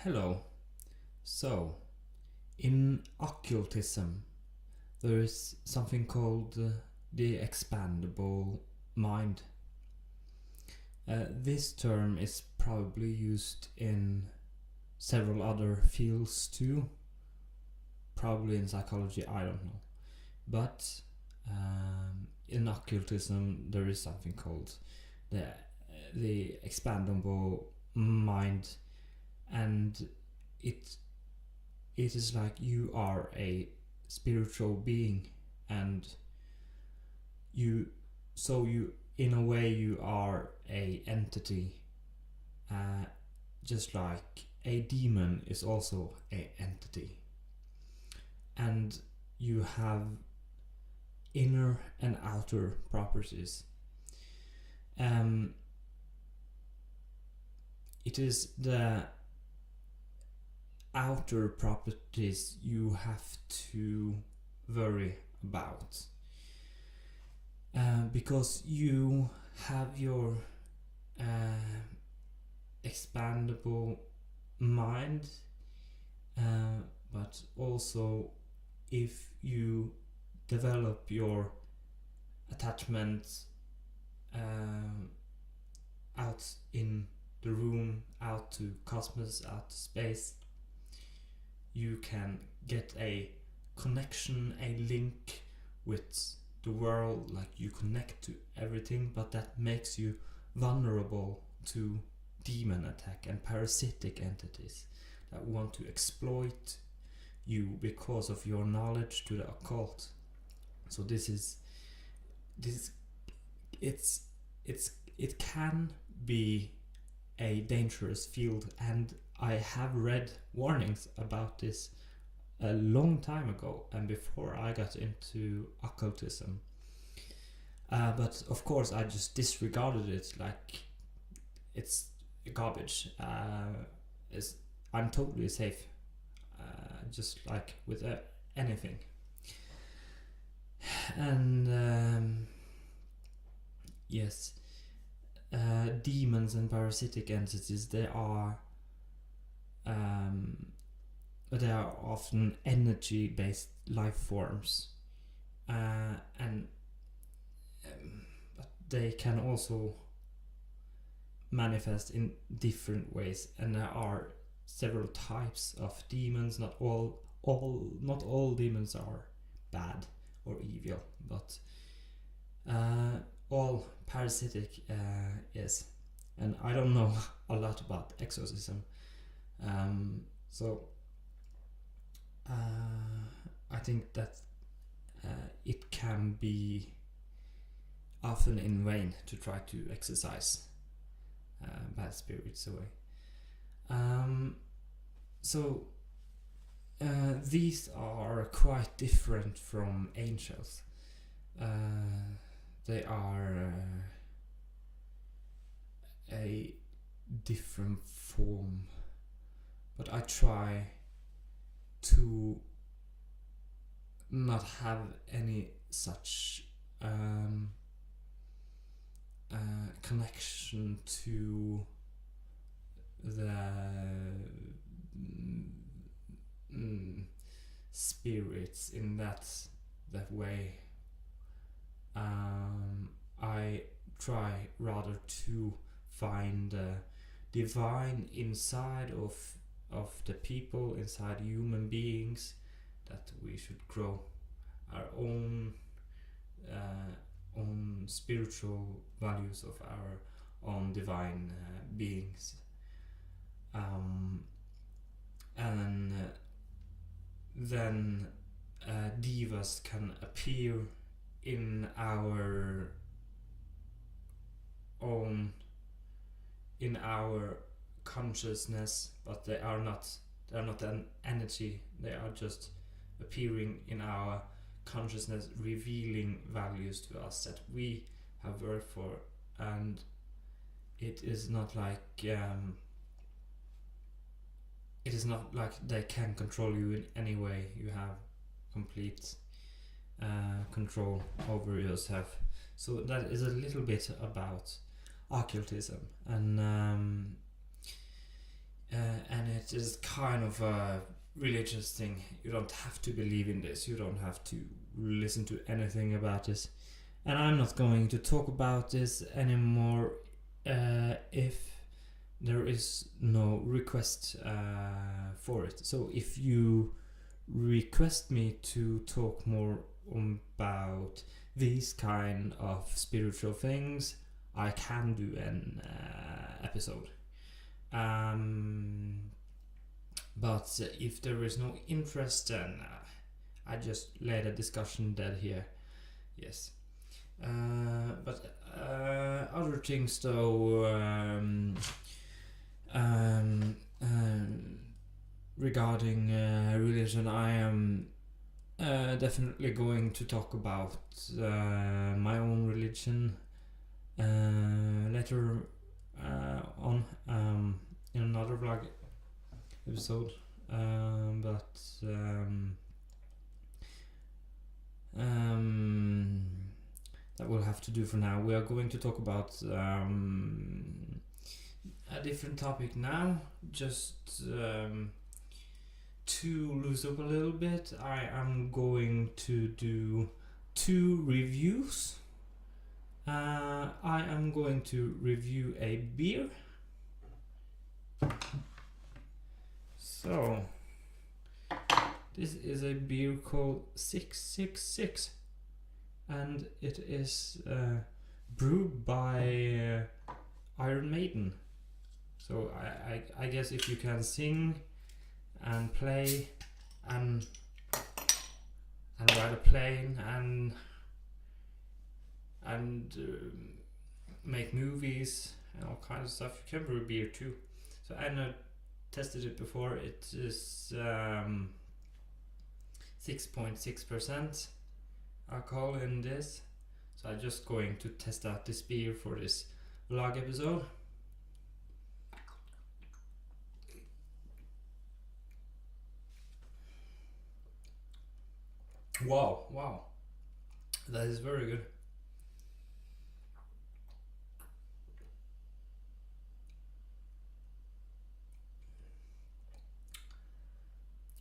Hello. So, in occultism, there is something called the expandable mind. This term is probably used in several other fields too, probably in psychology, I don't know. But in occultism, there is something called the expandable mind, and it is like you are a spiritual being, and you in a way you are a entity, just like a demon is also a entity, and you have inner and outer properties. It is the outer properties you have to worry about, because you have your expandable mind, but also if you develop your attachment out in the room, out to cosmos, out to space, you can get a connection, a link with the world, like you connect to everything, but that makes you vulnerable to demon attack and parasitic entities that want to exploit you because of your knowledge to the occult. So it can be a dangerous field, and I have read warnings about this a long time ago and before I got into occultism. But of course I just disregarded it like it's garbage. I'm totally safe, just like with anything. And yes, demons and parasitic entities, they are often energy-based life forms, and but they can also manifest in different ways, and there are several types of demons. Not all demons are bad or evil, but all parasitic is. And I don't know a lot about exorcism, so I think that it can be often in vain to try to exorcise bad spirits away. So these are quite different from angels. They are a different form, but I try to not have any such connection to the spirits in that way. I try rather to find the divine inside of the people, inside human beings, that we should grow our own spiritual values of our own divine beings, and then divas can appear in our consciousness, but they are not an energy. They are just appearing in our consciousness, revealing values to us that we have worked for, and it is not like they can control you in any way. You have complete control over yourself. So that is a little bit about occultism, and it is kind of a religious thing. You don't have to believe in this. You don't have to listen to anything about this. And I'm not going to talk about this anymore if there is no request for it. So if you request me to talk more about these kind of spiritual things, I can do an episode. But if there is no interest, then I just lay the discussion dead here. Yes. But other things though, regarding religion, I am definitely going to talk about my own religion later on in another vlog episode, but that will have to do for now. We are going to talk about a different topic now, just to lose up a little bit. I am going to do 2 reviews. I am going to review a beer. So this is a beer called 666, and it is brewed by Iron Maiden. So I guess if you can sing and play and ride a plane and make movies and all kinds of stuff, you can brew beer too. So I know tested it before. It is 6.6% alcohol in this. So I'm just going to test out this beer for this vlog episode. Wow, that is very good.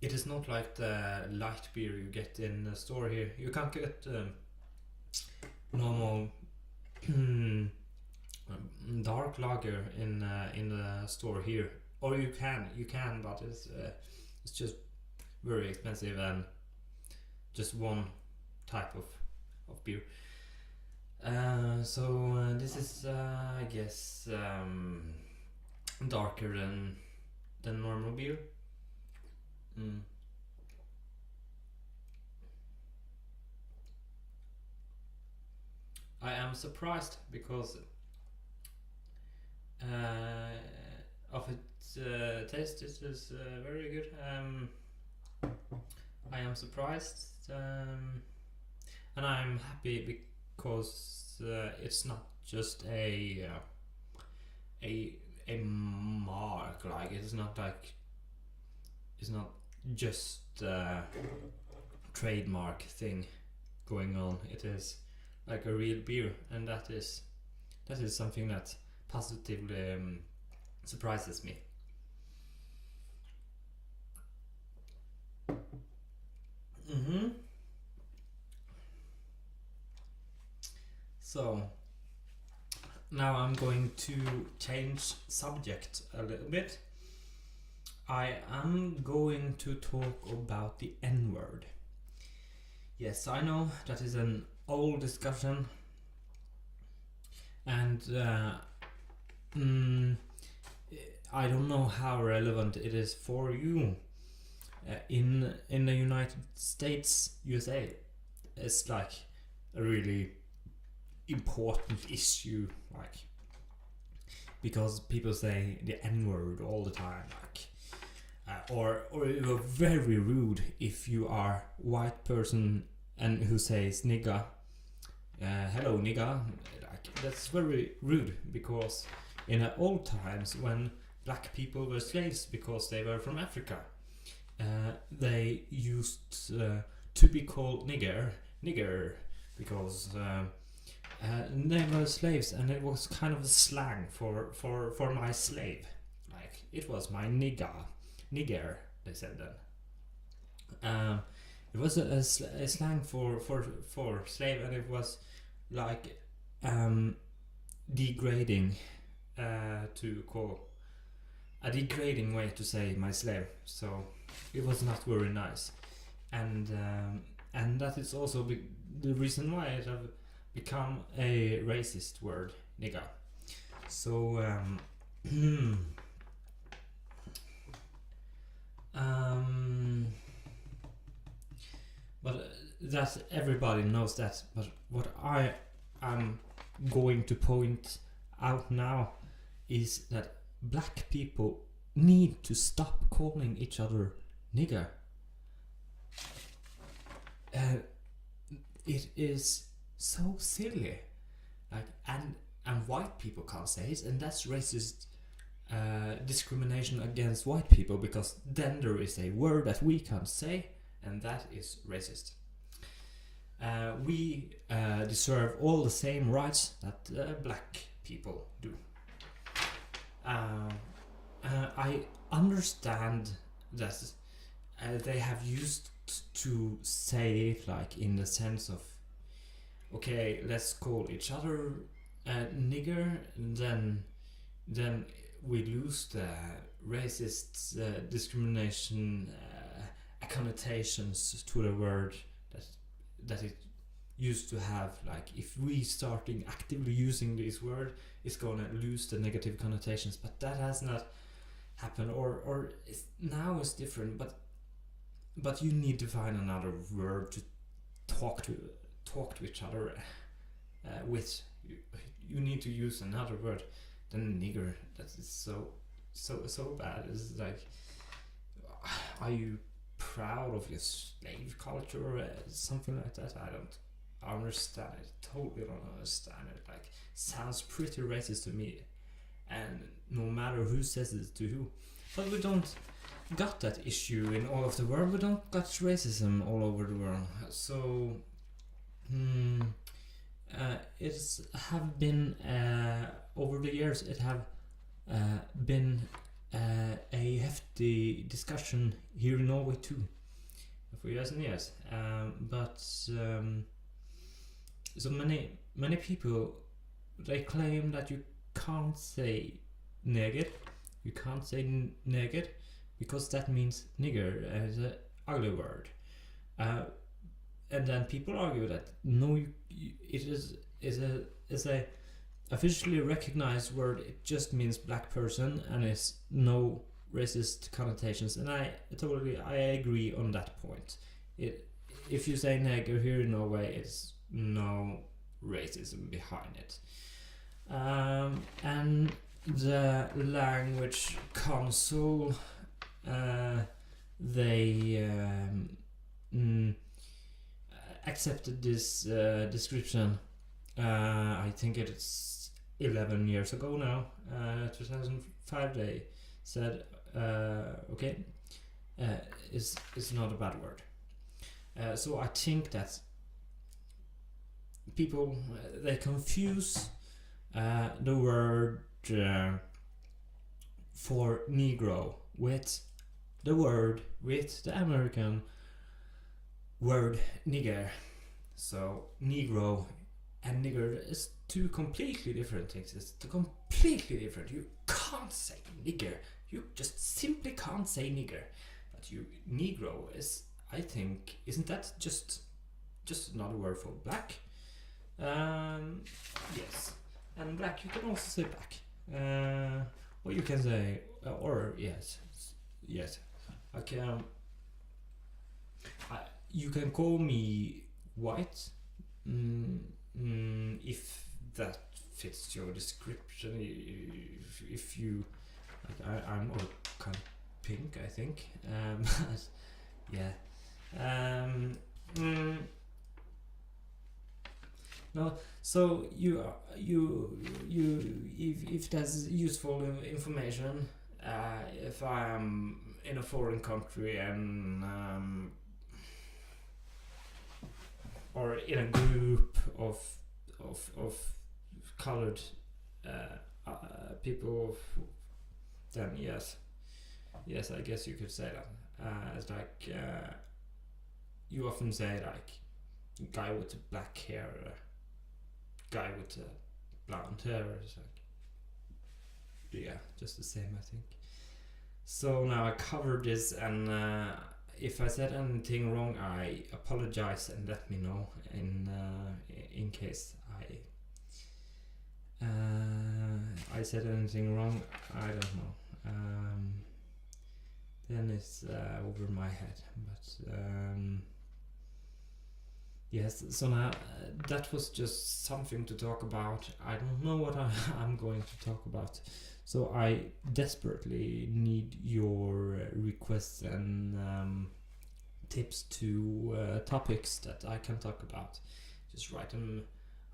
It is not like the light beer you get in the store here. You can't get normal dark lager in the store here, or you can, but it's just very expensive and just one type of beer. So this is I guess darker than normal beer. I am surprised because of its taste. This is very good. I am surprised, and I'm happy because it's not just a mark. Like it's not just a trademark thing going on. It is like a real beer, and that is something that positively surprises me. So now I'm going to change subject a little bit. I am going to talk about the N-word. Yes, I know that is an old discussion, and I don't know how relevant it is for you. In the United States, USA, it's like a really important issue, like, because people say the N-word all the time, like, or you're very rude if you are white person and who says nigga, hello nigga, like, that's very rude, because in the old times when black people were slaves because they were from Africa, they used to be called nigger because they were slaves, and it was kind of a slang for my slave. Like, it was my nigga, nigger, they said then. It was a slang for slave, and it was like degrading, to call a degrading way to say my slave. So it was not very nice, and that is also the reason why it have become a racist word, nigga. So but that everybody knows that. But what I am going to point out now is that black people need to stop calling each other nigger. It is so silly, like, and white people can't say it, and that's racist discrimination against white people, because then there is a word that we can't say, and that is racist. We deserve all the same rights that black people do. I understand that they have used to say it like in the sense of, okay, let's call each other nigger, and then we lose the racist discrimination connotations to the word that it used to have. Like, if we starting actively using this word, it's gonna lose the negative connotations, but that has not happened, or now it's different, but you need to find another word to talk to each other with. You need to use another word than nigger. That is so bad. It's like, are you proud of your slave culture or something like that? I don't understand it. Totally don't understand it. Like, sounds pretty racist to me, and no matter who says it to who. But we don't got that issue in all of the world. We don't got racism all over the world. So it's have been over the years. It have been a hefty discussion here in Norway too, for years and years. But so many people, they claim that you can't say neger, because that means nigger as an ugly word. And then people argue that no, it is a officially recognized word. It just means black person and is no racist connotations. And I agree on that point. If you say nigger here in Norway, it's no racism behind it. And the language council, they accepted this description. I think it's 11 years ago now. 2005 they said, okay, it's not a bad word. So I think that people, they confuse the word for Negro with the American word nigger. So Negro and nigger is two completely different things. It's completely different. You can't say nigger. You just simply can't say nigger. But Negro is, I think, isn't that just another word for black? Yes. And black, you can also say black. Or you can say, or yes. Like, you can call me white, if that fits your description. If you, like, I'm more kind of pink, I think. Yeah. No, so if that's useful information, if I am in a foreign country and or in a group of colored people, then yes, Yes, I guess you could say that. It's like you often say like guy with black hair, guy with blonde hair. It's like, yeah, just the same, I think. So now I covered this, and if I said anything wrong, I apologize and let me know in case I said anything wrong. I don't know. Then it's over my head. But yes, so now that was just something to talk about. I don't know what I'm going to talk about. So I desperately need your requests and tips to topics that I can talk about. Just write them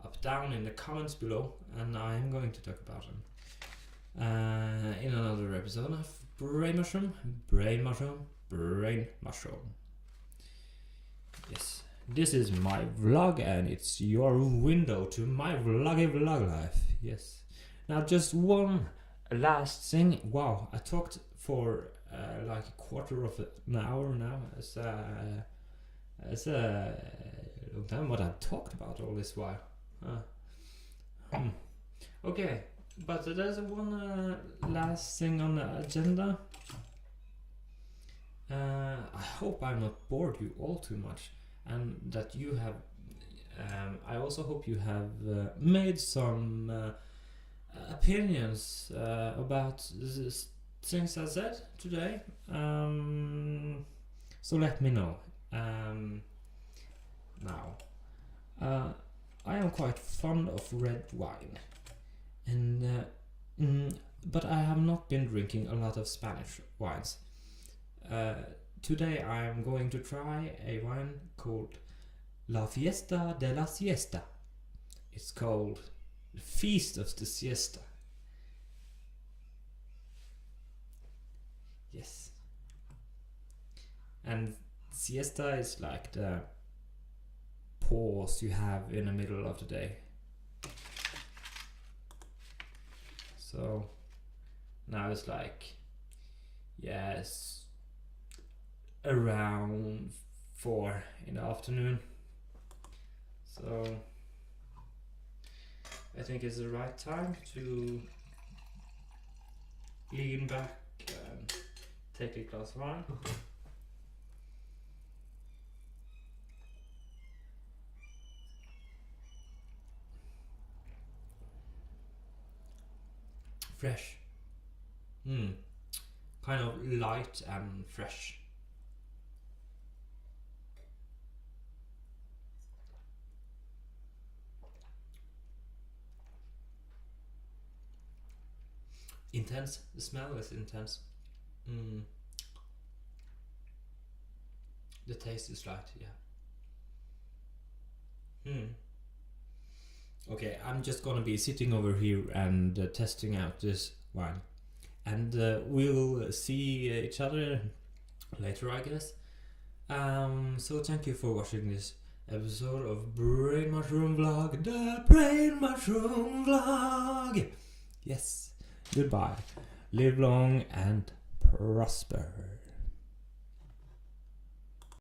up down in the comments below, and I'm going to talk about them in another episode of Brain Mushroom. Yes, this is my vlog, and it's your window to my vlog life. Yes. Now just one last thing. Wow, I talked for like a quarter of an hour now. It's a long time what I've talked about all this while. Okay, but there's one last thing on the agenda. I hope I'm not bored you all too much, and that you have. I also hope you have made some opinions about the things I said today. So let me know. Now, I am quite fond of red wine, and but I have not been drinking a lot of Spanish wines. Today I am going to try a wine called La Fiesta de la Siesta. It's called the Feast of the Siesta. Yes. And siesta is like the pause you have in the middle of the day. So now it's like, yes, around 4 in the afternoon. So I think it's the right time to lean back and take a glass of wine. Fresh. Kind of light and fresh. Intense. The smell is intense. The taste is light, yeah. Okay, I'm just gonna be sitting over here and testing out this wine. And we'll see each other later, I guess. So thank you for watching this episode of Brain Mushroom Vlog, the Brain Mushroom Vlog. Yes, goodbye. Live long and prosper.